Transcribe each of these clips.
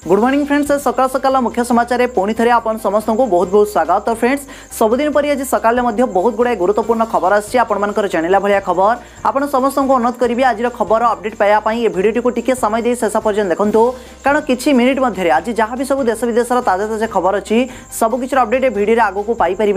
Good morning friends, सकाल सकाल मुख्य समाचार पुणी थे आपन समस्त को बहुत बहुत स्वागत। तो फ्रेंड्स, सबुदिन पर आज सकाल बहुत गुड़ाए गुरुत्वपूर्ण खबर आपर जाना भाया खबर आपन समस्त को अनुरोध करी आज खबर अपडेट पाइबापी ये भिडियो को टिके समय दे शेष पर्यटन देखो, कारण किसी मिनिट मध्य आज जहाँ भी सब देश विदेश ताजा ताजा खबर अच्छी सबकि अपडेट भिडियो आगे को पाइपर,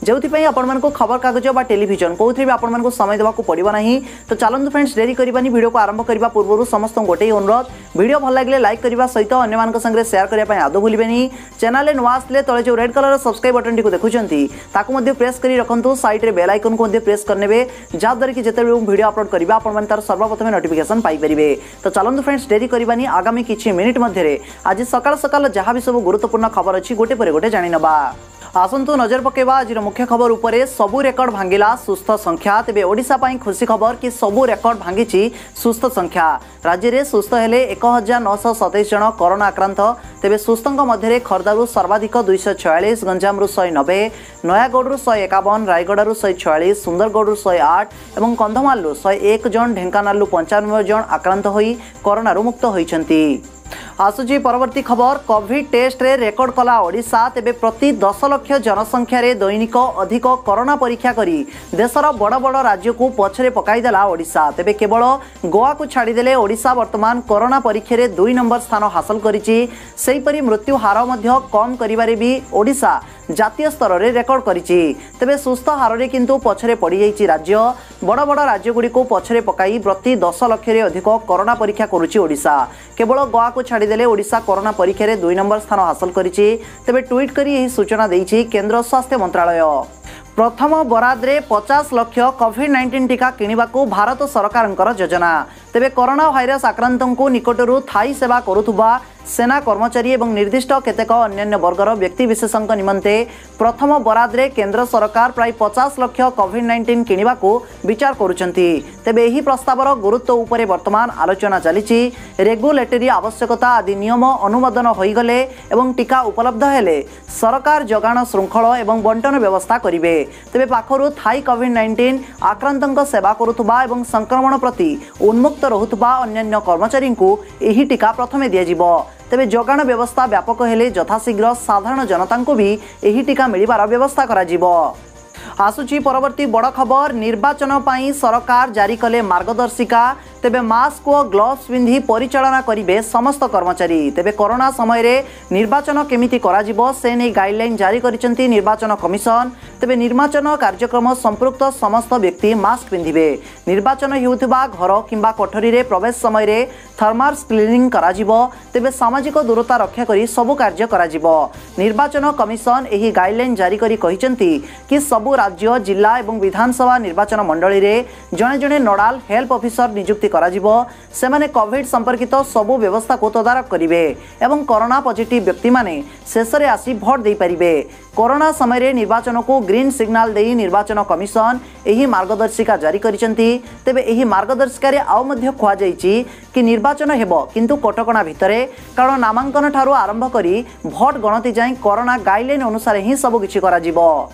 जो आपण खबर कागज बा टेलीविजन कौन भी आपको समय देवाक पड़ो ना। तो चलते फ्रेंड्स, डेरी करवानी भिडियो को आरंभ करने पूर्व समस्त गोटे अनुरोध, भिडियो भल लगे लाइक करने सहित अन्य संगे शेयर करने आदौ भूलें। चैनल नुआ आसले तले जो रेड कलर सब्सक्राइब बटन को देखुं प्रेस कर रखु, साइड में बेल आइकन को प्रेस करने जहाद्वारा कि जिते वीडियो अपलोड करेंगे आपने तार सर्वप्रथम नोटिफिकेशन पाइपर। तो चलते फ्रेंड्स, डेरी करवानी आगामी किछि मिनिट मध्य आज सकाल सकाल जहाँ भी सब गुरुत्वपूर्ण खबर अच्छी गोटे पर गोटे जानी नबा। आसंतु नजर पकेबा आज मुख्य खबर उपरे। सबू रेकर्ड भांगिला सुस्थ संख्या। तेबे ओडिशा पाई खुशी खबर कि सबू रेकर्ड भांगी सुस्थ संख्या। राज्य में सुस्थ हेले 1927 जन कोरोना आक्रांत। तेबे सुस्थों मध्य खर्दारू सर्वाधिक 246, गंजामरू 190, नयागढ़ 151, रायगढ़ 146, सुंदरगढ़ 108 और कंधमालू 101 जन, ढेंकानालू 95 जन आक्रांत होई कोरोना मुक्त होइछंती। आसुची परवर्ती खबर। कोविड टेस्ट रे रेकर्ड कला ओडिशा। तेबे प्रति 10 लाख जनसंख्या रे दैनिक अधिक कोरोना परीक्षा करी देशर बड़ बड़ राज्य को पछरे पकाईदेला ओडिशा। तेबे केवल गोवा को छाड़ीदेले ओडिशा वर्तमान कोरोना परीक्षा रे 2 नंबर स्थान हासिल करिछि। सेहीपरि मृत्यु हार मध्य कम करिबारे भी ओडिशा जातीय स्तर में रेकर्ड करिछि। तेबे सुस्थ हार रे किंतु पछरे पड़ी जाइछि राज्य। बड़ बड़ राज्य गुडी को पछरे पकाई प्रति 10 लाख रे अधिक कोरोना परीक्षा करुछि ओडिशा। केवल गोवा को छाड़ीदेले ओडिशा कोरोना परीक्षा रे 2 नंबर स्थान हासिल करिछि। तेबे ट्वीट करी यही सूचना देइछि केंद्र स्वास्थ्य मंत्रालय। प्रथम बराद रे 50 लाख कोविड-19 टीका किनिबा को भारत सरकारंकर योजना। तेबे कोरोना भाइरस आक्रांतों को निकटरू थाई सेवा करुथुबा सेना कर्मचारी एवं निर्दिष्ट केतेक अन्य वर्गर व्यक्ति विशेषज्ञ निमंते प्रथम बराद रे केंद्र सरकार प्राय 50 लाख कोविड-19 किनिबा को विचार करुचंती। तेबे एही प्रस्तावर गुरुत्व उपरे वर्तमान आलोचना चलीछि। रेगुलेटरी आवश्यकता आदि नियम अनुमोदन होईगले एवं टीका उपलब्ध हेले सरकार जोगाण श्रृंखल एवं बंटन व्यवस्था करिवे। तेबे पाखरु थाई कोविड-19 आक्रांतों सेवा करुथुबा एवं संक्रमण प्रति उन्मुक्त रहुथुबा अन्य कर्मचारी को एही टीका प्रथमे दियाजिबो। तेबे जोगाण व्यवस्था व्यापक हेले यथाशीघ्र साधारण जनता को भी एही टीका मिलिबार व्यवस्था करा जिवो। आसुची परवर्ती बड़ खबर। निर्वाचन पाई सरकार जारी कले मार्गदर्शिका। तेबे मास्क और ग्लोव्स पिंधि परिचालना करिवे समस्त कर्मचारी। तेबे कोरोना समय रे निर्वाचन केमिति कराजिबो से नै गाइडलाइन जारी करिसेंती निर्वाचन कमिशन। तेबे निर्वाचन कार्यक्रम संपृक्त समस्त व्यक्ति मास्क पिंधिबे। निर्वाचन हेउथबा घर किंबा कोठरी रे प्रवेश समय रे थर्मल स्क्रीनिंग कराजिबो। तेबे सामाजिक दूरता रक्षा करी सबु कार्य कराजिबो। निर्वाचन कमिशन एही गाइडलाइन जारी करी कहिसेंती कि सबु राज्य जिला एवं विधानसभा निर्वाचन मंडली रे जणे जणे नोडाल हेल्प ऑफिसर नियुक्ति कराजिबो। सेमाने कोविड संपर्कित सबु व्यवस्था को तदारक करिवे एवं कोरोना पॉजिटिव व्यक्ति माने शेष रे आसी भोट दे परिबे। कोरोना समय रे निर्वाचन को ग्रीन सिग्नल देई निर्वाचन कमिशन एही मार्गदर्शिका जारी करिसेंती। तेबे एही मार्गदर्शिका रे आउ मध्य खुआ जाइछि कि निर्वाचन हेबो किंतु कटकणा भितरे, कारण नामांकन ठारू आरंभ करी भोट गणति जाई कोरोना गाइडलाइन अनुसार ही सब किछि करा जिवो।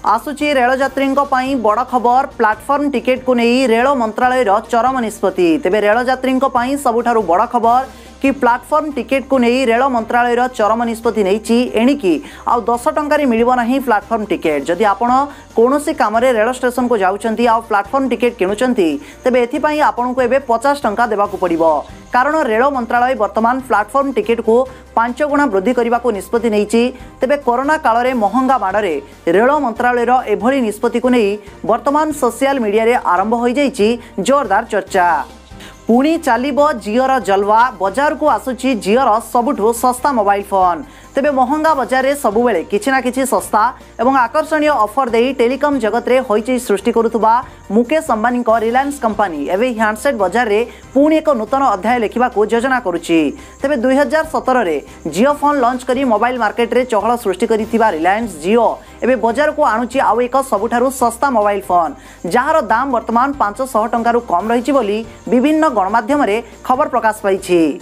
आसुची रेल यात्री बड़ खबर। प्लाटफर्म टिकेट को नहीं रेल मंत्रालय चरम निष्पत्ति। तेबे रेल यात्री सबुठारु बड़ खबर कि प्लाटफर्म टिकेट को नहीं रेल मंत्रालय चरम निष्पत्ति नहीं एणिकी आउ 10 टंकार मिलिबो नाही प्लाटफर्म टिकेट। जदि आपण कोनोसी काम रे रेल स्टेशन को जाउचंती आ प्लाटफर्म टिकेट किणुचंती तेबे एथिपई आपनको एबे 50 टंका देबाकू पड़िबो, कारण रेल मंत्रालय वर्तमान प्लाटफर्म टिकेट को 5 गुणा वृद्धि करने को निष्पत्ति नहीं। तेबे कोरोना काल में महंगा माड़े रेल मंत्रालय एभली निष्पत्ति को नहीं वर्तमान सोशल मीडिया रे आरंभ हो जाइछि जोरदार चर्चा। पुणी चलिबो जिओर जलवा। बजार को आसुची जिओर सबुठु सस्ता मोबाइल फोन। तेबे महंगा बजार रे सबुबेले किछि ना किछि सस्ता एवं आकर्षणीय ऑफर देई टेलीकॉम जगत रे होइछि सृष्टि करुथुबा मुकेश अंबानी को रिलायंस कंपनी एवं हैंडसेट बजार रे पुणी एक नूतन अध्याय लिखा योजना करुछि। तेबे 2017 रे जिओ फोन लॉन्च करी मोबाइल मार्केट रे चहल सृष्टि करिथिबा रिलायंस जिओ एबे बजार को आणुछि आउ एक सबुठारु सस्ता मोबाइल फोन, जार दाम वर्तमान 500 टंकारु कम रहिछि बोली विभिन्न गणमाध्यम रे खबर प्रकाश पाइछि।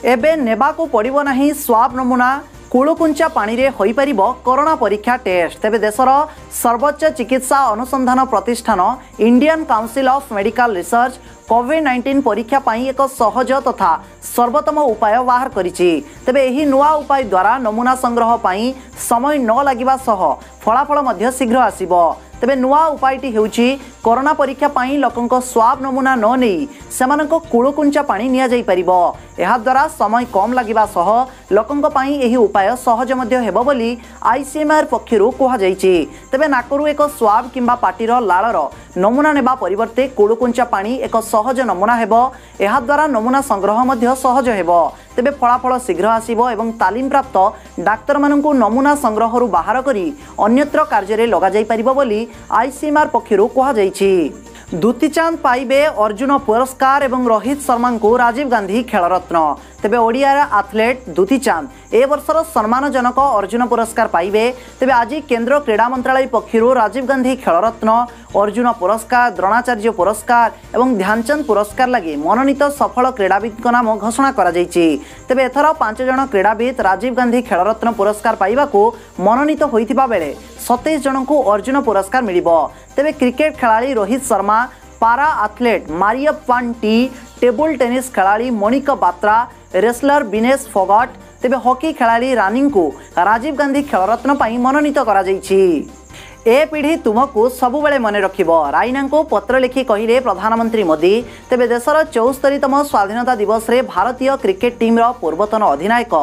एबे नेबाकू पड़िबो नाही स्वाब नमूना। कूलकुंचा पानी रे होई परिबो कोरोना परीक्षा टेस्ट। तेबे देशर सर्वोच्च चिकित्सा अनुसंधान प्रतिष्ठान Indian council of medical research कोविड-19 परीक्षा पाई एक सहज तथा सर्वोत्तम उपाय बाहर करिछि। तेबे एही नुआ उपाय द्वारा नमूना संग्रह पाई समय न लागिबा सह फलाफल मध्य शीघ्र आसीबो। तेबे नुआ उपायटी हेउछि कोरोना परीक्षा पाई लोकंक स्वाब नमूना न नेई सेमानंको कुळकुंचा पानी निया जाई परिबो। एहा द्वारा समय कम लागिबा सह लोकंक पाई एही उपाय सहज मध्य हेबो बोली आईसीएमआर पक्षरु कोहा जाईछि। तेबे नाकरु एक स्वाब किंबा पाटीर लाळर नमूना नेबा परिवर्ते कुळकुंचा पानी एक सहज नमूना हेबो। एहा द्वारा नमूना संग्रह मध्य सहज हेबो। तेबे फलाफल शीघ्र आसीबो एवं तालीम प्राप्त डाक्तर मानंकु नमूना संग्रहरु बाहर करी अन्यत्र कार्य लगा जाई परिबो बोली आईसीएमआर पक्षरु कोहा जाईछि। दुतीचांद पाइबे अर्जुन पुरस्कार एवं रोहित शर्मा को राजीव गांधी खेलरत्न। तेबे ओडिया एथलेट दुतीचांद ए वर्षर सम्मानजनक अर्जुन पुरस्कार पाइबे। तेबे आज केंद्र क्रीडा मंत्रालय पक्षरु राजीव गांधी खेलरत्न, अर्जुन पुरस्कार, द्रोणाचार्य पुरस्कार एवं ध्यानचंद पुरस्कार लगी मनोनीत सफल क्रीड़ाविद नाम घोषणा करा जायछि। तेबे एथर 5 जण क्रीड़ाविद राजीव गांधी खेलरत्न पुरस्कार पाइबाकू मनोनीत होइथिबा बेले 27 जन को अर्जुन पुरस्कार मिलिबो। तेबे क्रिकेट खेलाड़ी रोहित शर्मा, पारा एथलेट मारियप्पान टी, टेबल टेनिस खेलाड़ी मणिक बात्रा, रेसलर विनेश फोगाट, तेबे हॉकी खेलाड़ी रानी को राजीव गांधी खेलरत्न पाई मनोनीत करा जायछि। ए पीढ़ी तुमको सबुबले मन रखिबो राइना को पत्र लिखि कहिले प्रधानमंत्री मोदी। तेबे देशर 74तम स्वाधीनता दिवस रे भारतीय क्रिकेट टीम रो पूर्वतन अधिनायक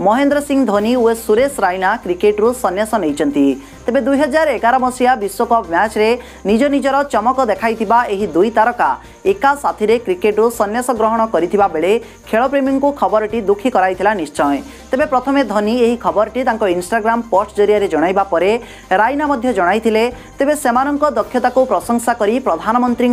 महेंद्र सिंह धोनी और सुरेश राइना क्रिकेट रु संन्यास नैचंती। तेबे 2011 मसीहा विश्वकप मैच रे निज निजर चमक देखाइथिबा एही दुई तारका एका साथी रे क्रिकेट रु संन्यास ग्रहण करिथिबा बेले खेलप्रेमी को खबरटी दुखी कराइथिला निश्चय। तेबे प्रथमे धोनी एही खबरटी तांको इंस्टाग्राम पोस्ट जरिया रे जणाइबा परे राइना मध्य जणाइथिले। तेबे सेमानंक दक्षता को प्रशंसा करी प्रधानमंत्री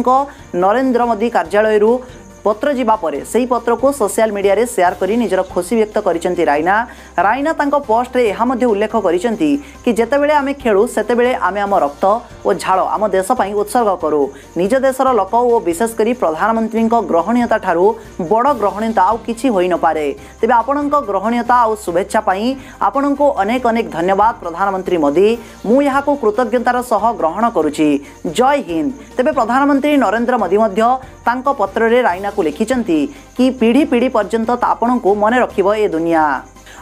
नरेंद्र मोदी कार्यालय रु पत्र जीवा परे सेही पत्र को सोशल मीडिया रे शेयर करी निजर खुशी व्यक्त करिसेंती राइना। राइना तांको पोस्ट रे एहा मध्य उल्लेख करिसेंती कि जेतेबेले आमे खेलु सेतेबेले आमे आम रक्त और झाड़ आम देश पई उत्सर्ग करू। निज देशर लोक और विशेष करी प्रधानमंत्री ग्रहणीयता ठारू बड़ ग्रहणीयता आउ किछि होई न पारे। तेबे आपणक ग्रहणीयता आउ शुभेच्छा पई आपणको अनेक अनेक धन्यवाद प्रधानमंत्री मोदी। मु यहाको कृतज्ञतार सह ग्रहण करूची। जय हिंद। तेबे प्रधानमंत्री नरेंद्र मोदी मध्य तांको पत्र रे राइना को लिखिचंती कि पीढ़ी पीढ़ी पर्यंत आपणको मन रखिबो ए दुनिया।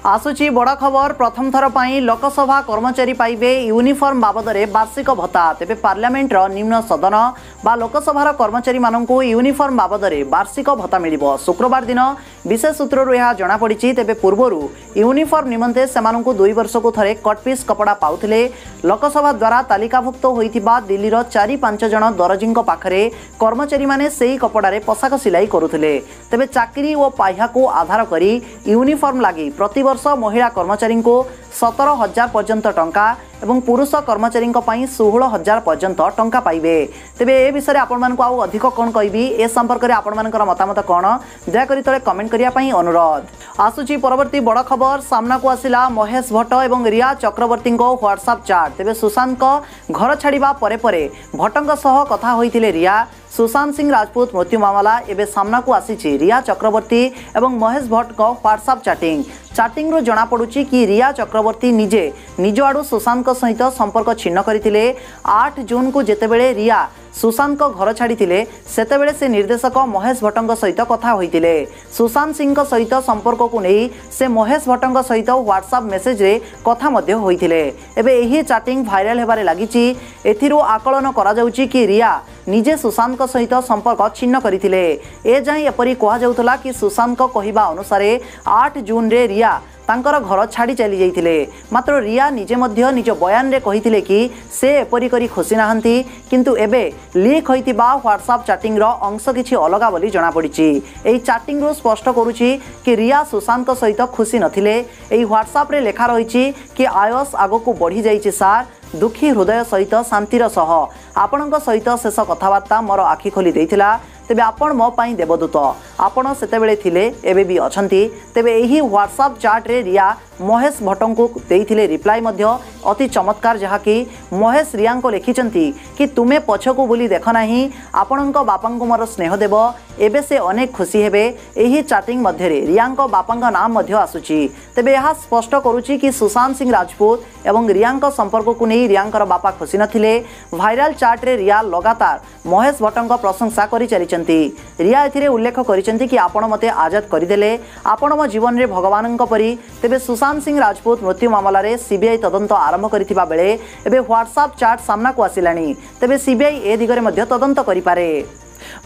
आसुची बड़ खबर प्रथम थर पाई लोकसभा कर्मचारी पाइबे यूनिफॉर्म बाबद रे वार्षिक भत्ता। तेबे पार्लियामेंट रो निम्न सदन बा लोकसभार कर्मचारी माननकु यूनिफॉर्म बाबद रे वार्षिक भत्ता मिलिबो। शुक्रवार दिन विशेष सूत्ररु यह जना पड़िछि। तेबे पूर्वरु यूनिफॉर्म निमंते सेमाननकु 2 वर्ष को थरे कट पीस कपड़ा पाउथिले। लोकसभा द्वारा तालिकाभुक्त होइथिबा दिल्लीर 4-5 जण दरजींक पाखरे कर्मचारी माने सेही कपड़ा रे पोशाक सिलाई करुथिले। तेबे चाकरी और पाह्या को आधार करी यूनिफॉर्म लागि प्रति वर्ष महिला कर्मचारी को 17,000 पर्यंत टंका एवं पुरुष कर्मचारी 16,000 पर्यंत टंका पाइबे। तेबे ए विषय में आपण मानक आउ अधिक कोन कहबी ए संपर्क में आपण मानकर मतामत कोन दयाकरी तले कमेंट करिया पई अनुरोध। आसुची परवर्ती बड़ खबर सामना को आसिला महेश भट्ट एवं रिया चक्रवर्ती व्हाट्सएप चैट। तेबे सुशांत घर छाड़िबा परे परे भट्टଙ୍କ सह कथा होइथिले रिया। सुशांत सिंह राजपूत मृत्यु मामला एबे सामना को आसीछि। रिया चक्रवर्ती एवं महेश भट्ट व्हाट्सएप चैटिंग रो जना पड़ुछि कि रिया चक्रवर्ती निजे निज आड़ू सुशांत सहित संपर्क छिन्न करथिले। 8 जून को जेतेबेले रिया सुशांत घर छाड़िथिले सेतेबेले से निर्देशक महेश भट्टଙ୍କ सहित कथा होइथिले। सुशांत सिंह सहित संपर्क को नहीं से महेश भट्टଙ୍କ सहित व्हाट्सएप मेसेज रे कथा मध्य होइथिले। एबे एही चैटिंग भाइराल हेबारे लागिछि। एथिरो आकलन करा जाउछि कि रिया निजे सुशांत सहित संपर्क छिन्न करथिले। ए जाई एपरि कहा जाउतला कि सुशांत कहिबा अनुसार 8 जून रे रिया तांकर घर छाड़ी चली जाइथिले। मात्र रिया निजे मध्य निज बयान रे कहिथिले कि से एपरि करी खुशी नाहंती किंतु एबे लीक होइतिबा व्हाट्सएप चैटिंग रो अंश किछि अलगा बोली जणा पड़िछि। एही चैटिंग रो स्पष्ट करूछि कि रिया सुशांत सहित खुशी नथिले। एही व्हाट्सएप रे लेखा रहिछि कि आयुष आगो को बढ़ी जाइछि सार दुखी हृदय सहित शांतिर सह आपणଙ୍କ सहित शेष कथबार्ता मोर आखि खोली देइथिला। तेबे आपण मो पाई देवदूत आपण सेतेबेले थिले एबे भी अछंती तेबे एही व्हाट्सएप चैट रे रिया महेश भट्टों को देइथिले रिप्लाई मध्य अति चमत्कार जहा कि महेश रिया को लिखिचंती कि तुमे पछको बोली देख नाही आपणक बापांको मोर स्नेह देव एबे से अनेक खुशी हेबे एही चैटिंग मध्य रे रियांक बापांक नाम मध्य आसुची तेबे यह स्पष्ट करूची कि सुशांत सिंह राजपूत एवं रियांक संपर्क को नहीं रियांकर बापा खुशी नथिले भाइराल चैट रे रिया लगातार महेश भट्टों प्रशंसा करि चलिचंती रिया एथिरे उल्लेख करिचंती कि आपण मते आजाद करिदेले आपण मो जीवन रे भगवानंक परी तेबे सुशांत सिंह राजपूत मृत्यु मामला रे सीबीआई तदंत आरंभ करिथिबा बेले एबे व्हाट्सएप चैट सामना को आसिलानी तेबे सीबीआई ए दिगरे मध्य तदंत करि पारे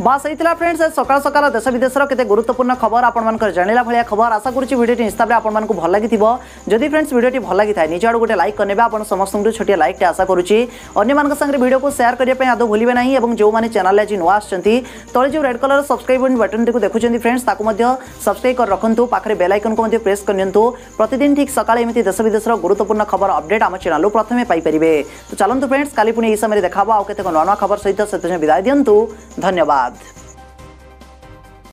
बास होता फ्रेंड्स सकाल सकाल देश विदेशर केते गुरुत्वपूर्ण खबर आपंकर जाना भाया खबर आशा करुँच भिडियो हिसाब से आपको भल लगी जदि फ्रेंड्स भिडियो भल लगी था निज आड़ गोटे लाइक करने आप समस्त छोटिया लाइक आशा करुँची अन्य संगे भिडियो को शेयर करने आदौ भूलें ना और जो मैंने चैनल आज नुआ तले जो रेड कलर सब्सक्राइब बटन टी देखुं फ्रेंड्स सब्सक्राइब कर रखु पाखे बेल आइकन को प्रेस करनी प्रतिदिन ठीक सकाल एमती देश विदेशर गुरुत्वपूर्ण खबर अपडेट आम चैनल प्रथम पाइपर तो चलते फ्रेंड्स काली पुणी समय देखा आउ केतेक नुआ खबर सहित से विदाय दिंतु धन्यवाद।